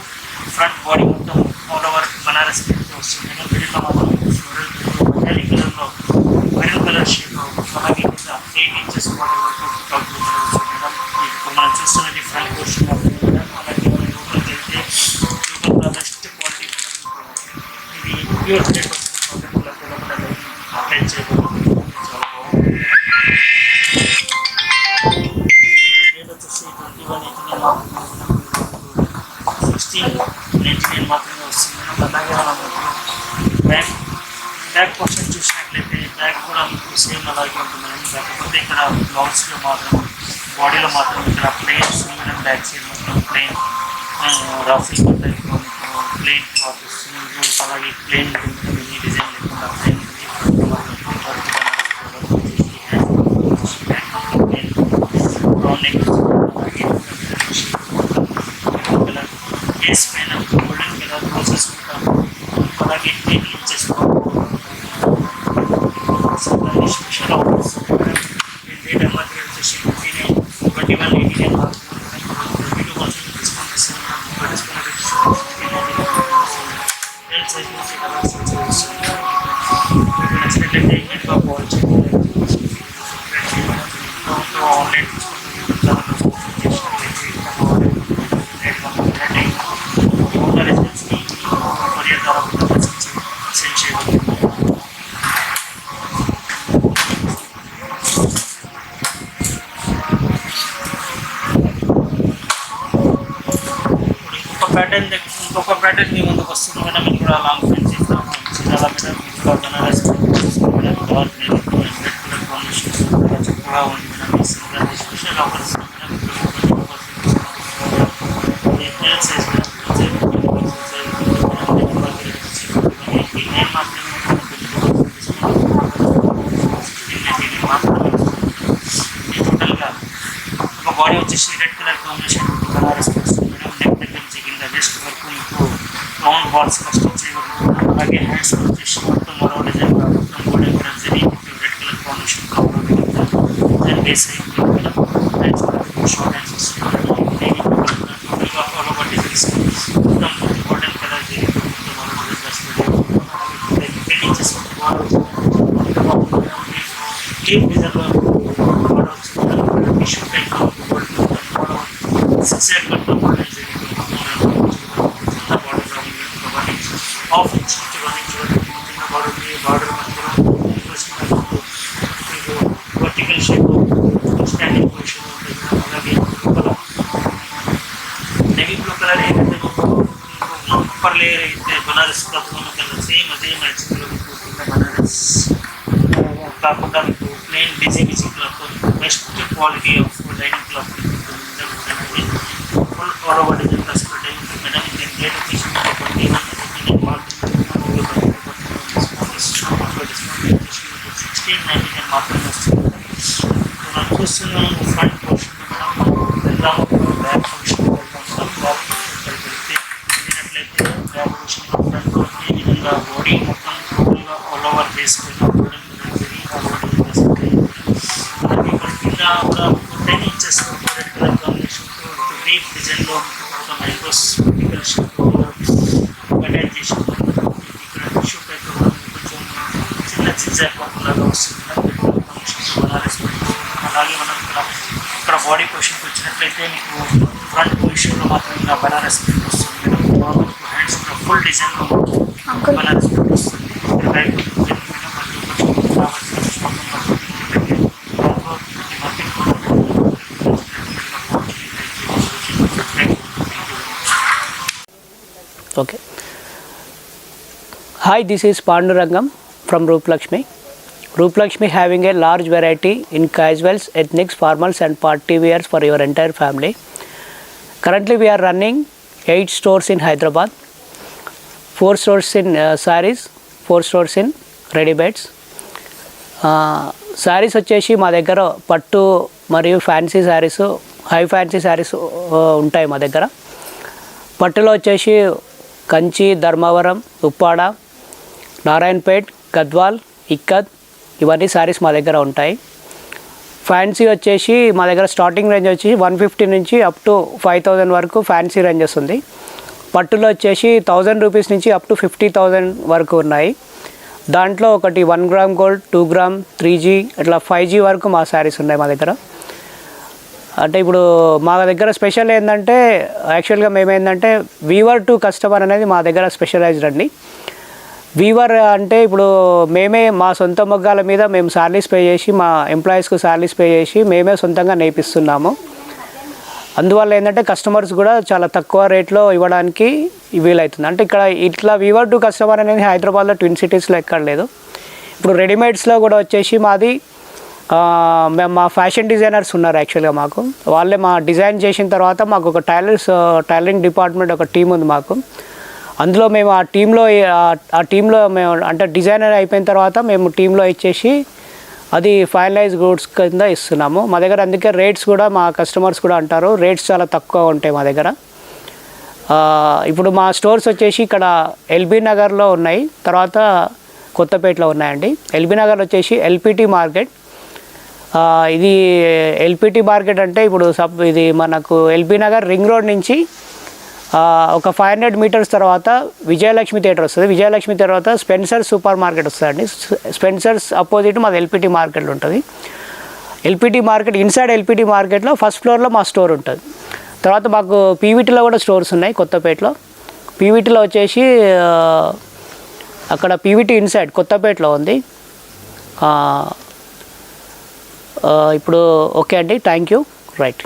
ఫ్రంట్ బాడీ మొత్తం ఆల్ ఓవర్ బనారస్ ప్రింట్తో వస్తుంది మేడం. మిడిల్లో మాత్రం ఫ్లోరల్ ప్రింట్లో మెటాలిక్ కలర్లో మెరూన్ కలర్ షేడ్లో అలాగే కింద 8 ఇంచెస్ బార్డర్ వరకు పికాక్ బ్లూ కలర్ వస్తుంది మేడం. ఇప్పుడు మనం చూస్తున్నది ఫ్రంట్ పోర్షన్ మాత్రమే మేడం. అలాగే మనం లోపలికి వెళ్తే లోపల బెస్ట్ క్వాలిటీ ఇది ప్యూర్ 100% కాటన్ లోపల అప్లై చేయబడుతుంది. చాలా బాగుంది. రేట్ వచ్చేసి 2189 మాత్రమే, 1699 మాత్రమే వస్తుంది మేడం. అలాగే మనం బ్యాక్ పోర్షన్ చూసినట్లయితే బ్యాక్ కూడా మీకు సేమ్ అలాగే ఉంటుంది మేడం. కాకపోతే ఇక్కడ బ్లౌజ్లో మాత్రం బాడీలో మాత్రం ఇక్కడ ప్లెయిన్ వస్తుంది మేడం. బ్యాక్ సైడ్ మొత్తం ప్లెయిన్ రఫింగ్ టైప్లో మీకు ప్లెయిన్ క్లాత్ వస్తుంది. అలాగే ప్లెయిన్ ఉంటుంది, ఈ డిజైన్ లేకుండా ప్లెయిన్ రౌండ్ నెక్ అలాగే కలర్ బేస్ పైన గోల్డెన్ కలర్ రోజెస్ ఉంటాం. అలాగే 8 inches special offers rate MRP వచ్చేసి 2189 మాత్రమే. 22% డిస్కౌంట్ ఇస్తున్నాం. డిస్కౌంట్ ఎల్ సైజ్ నుంచి కలర్ సైజ్ వస్తుంది. మీకు నచ్చినట్లయితే ఇమీడియట్గా కాల్ చేయండి. ఆన్లైన్ యూట్యూబ్ ఛానల్లో చేసినట్లయితే రెసిడెన్స్కి కొరియర్ ద్వారా సెండ్ చేయబడుతుంది. ఇంకొక ప్యాటర్న్ మీ ముందుకు వస్తుంది మేడం. ఇది కూడా లాంగ్ ఫ్రెంచ్ చాలా మేడం. ఇది కూడా Banaras madam. Dark red colour combination చాలా చక్కగా ఉంది మేడం. ఈ Sankranti special offers madam. L size madam. టోటల్గా ఒక బాడీ వచ్చేసి రెడ్ కలర్ కాంబినేషన్ బనారస్ వస్తుంది మేడం. నెక్ దగ్గర నుంచి కింద వెస్ట్ వరకు మీకు రౌండ్ బాల్స్ స్టిచ్ చేయబడుతుంది. అలాగే హ్యాండ్స్ వచ్చేసి మొత్తం మరో డిజైన్గా మొత్తం golden colour zari red colour combination design base అయింది మేడం. హ్యాండ్స్ కూడా షార్ట్ హ్యాండ్స్ వస్తుంది. టోటల్గా ఆల్ ఓవర్ డిజైన్స్ మొత్తం గోల్డెన్ కలర్ జరీ మొత్తం మరో డిజైన్ అలాగే 10 ఇంచెస్ బార్డర్ కేక్ డిజైన్లో బార్డర్ వచ్చింది. టిష్యూ టైప్ సిక్సర్ కట్తో బార్డర్ జరీ హాఫ్ ఇంచ్ నుంచి 1 ఇంచ్ వరకు చిన్న బార్డర్ మధ్యలో మీకు వర్టికల్ షేప్ స్టాండింగ్ పొజిషన్ ఉంటుంది. అలాగే లోపల నేవీ బ్లూ కలర్ ఏదైతే అప్పర్ లేయర్ అయితే బనారస్ క్లాత్ ఉన్న కలర్ సేమ్ అదే మ్యాచింగ్లో మీకు కింద బనారస్ కాకుండా మీకు plain busy cloth best quality of dining cloth full all over design class dining madam. ఇది రేట్ వచ్చేసి 1699 మాత్రమే వస్తుంది. మనం చూస్తున్నాం ఫ్రంట్ పోర్షన్ వెళ్దాం, బ్యాక్ పోర్షన్ వెళ్దాం. బ్యాక్ వెళ్తే వెళ్ళినట్లయితే బ్యాక్ పోర్షన్ ఫ్రంట్ ఈ విధంగా బాడీ మొత్తం టోటల్గా ఆల్ ఓవర్ వేసుకుని అలాగే మన కింద కూడా 10 ఇంచెస్ రెడ్ కలర్ కాంబినేషన్తో డీప్ డిజైన్లో ఒక మ్యాంగోస్ వర్టికల్ షేప్ అటాచ్ చేసి ఇక్కడ టిష్యూ పేపర్ కూడా కొంచెం చిన్న జిగ్జాగ్ వర్క్ లాగా వస్తుంది. బనారస్ అలాగే మనం ఇక్కడ బాడీ పొజిషన్కి వచ్చినట్లయితే మీకు ఫ్రంట్ పొజిషన్లో మాత్రం ఇలా బనారస్ ప్రింట్ వస్తుంది. హ్యాండ్స్ కూడా ఫుల్ డిజైన్లో బనారస్ ప్రింట్ వస్తుంది. Okay. Hi, this is Pandurangam from Rooplakshmi. Rooplakshmi having a large variety in casuals, ethnics, formals and party wears for your entire family. Currently we are running 8 stores in Hyderabad, 4 stores in sarees, 4 stores in ready-mades. Sarees వచ్చేసి మా దగ్గర పట్టు మరియు fancy saris, high fancy saris ఉంటాయి మా దగ్గర. పట్టులో వచ్చేసి కంచి, ధర్మవరం, ఉప్పాడ, నారాయణపేట్, గద్వాల్, ఇక్కత్ ఇవన్నీ శారీస్ మా దగ్గర ఉంటాయి. ఫ్యాన్సీ వచ్చేసి మా దగ్గర స్టార్టింగ్ రేంజ్ వచ్చి 150 నుంచి అప్ టు 5000 వరకు ఫ్యాన్సీ రేంజెస్ ఉంది. పట్టులో వచ్చేసి 1000 రూపీస్ నుంచి అప్ టు 50,000 వరకు ఉన్నాయి. దాంట్లో ఒకటి 1 గ్రామ్ గోల్డ్, 2 గ్రామ్, 3G ఇట్లా 5G వరకు మా శారీస్ ఉన్నాయి మా దగ్గర. అంటే ఇప్పుడు మా దగ్గర స్పెషల్ ఏంటంటే యాక్చువల్గా మేమేంటంటే వీవర్ టు కస్టమర్ అనేది మా దగ్గర స్పెషలైజ్డ్ అండి. వీవర్ అంటే ఇప్పుడు మేమే మా సొంత మొగ్గాల మీద మేము శాలరీస్ పే చేసి మా ఎంప్లాయీస్కు శాలరీస్ పే చేసి మేమే సొంతంగా నేర్పిస్తున్నాము. అందువల్ల ఏంటంటే కస్టమర్స్ కూడా చాలా తక్కువ రేట్లో ఇవ్వడానికి వీలవుతుంది. అంటే ఇక్కడ ఇట్లా వీవర్ టు కస్టమర్ అనేది హైదరాబాద్లో ట్విన్ సిటీస్లో ఎక్కడ లేదు. ఇప్పుడు రెడీమేడ్స్లో కూడా వచ్చేసి మాది మేము మా ఫ్యాషన్ డిజైనర్స్ ఉన్నారు యాక్చువల్గా మాకు. వాళ్ళే మా డిజైన్ చేసిన తర్వాత మాకు ఒక టైలరింగ్ డిపార్ట్మెంట్ ఒక టీం ఉంది మాకు. అందులో మేము ఆ టీంలో మేము అంటే డిజైనర్ అయిపోయిన తర్వాత మేము టీంలో ఇచ్చేసి అది ఫైనలైజ్ గూడ్స్ కింద ఇస్తున్నాము మా దగ్గర. అందుకే రేట్స్ కూడా మా కస్టమర్స్ కూడా అంటారు రేట్స్ చాలా తక్కువ ఉంటాయి మా దగ్గర. ఇప్పుడు మా స్టోర్స్ వచ్చేసి ఇక్కడ ఎల్బీ నగర్లో ఉన్నాయి, తర్వాత కొత్తపేటలో ఉన్నాయండి. ఎల్బీ నగర్ వచ్చేసి ఎల్పిటి మార్కెట్. ఇది ఎల్పిటి మార్కెట్ అంటే ఇప్పుడు ఇది మనకు ఎల్బీ నగర్ రింగ్ రోడ్ నుంచి ఒక 500 మీటర్స్ తర్వాత విజయలక్ష్మి థియేటర్ వస్తుంది. విజయలక్ష్మి తర్వాత స్పెన్సర్స్ సూపర్ మార్కెట్ వస్తుందండి. స్పెన్సర్స్ అపోజిట్ మాది ఎల్పిటి మార్కెట్లో ఉంటుంది. ఎల్పిటి మార్కెట్ ఇన్సైడ్ ఎల్పిటి మార్కెట్లో ఫస్ట్ ఫ్లోర్లో మా స్టోర్ ఉంటుంది. తర్వాత మాకు పీవీటీలో కూడా స్టోర్స్ ఉన్నాయి కొత్తపేటలో. పీవీటీలో వచ్చేసి అక్కడ పీవీటీ ఇన్సైడ్ కొత్తపేటలో ఉంది. ఇప్పుడు ఓకే అండి, థ్యాంక్ యూ. రైట్.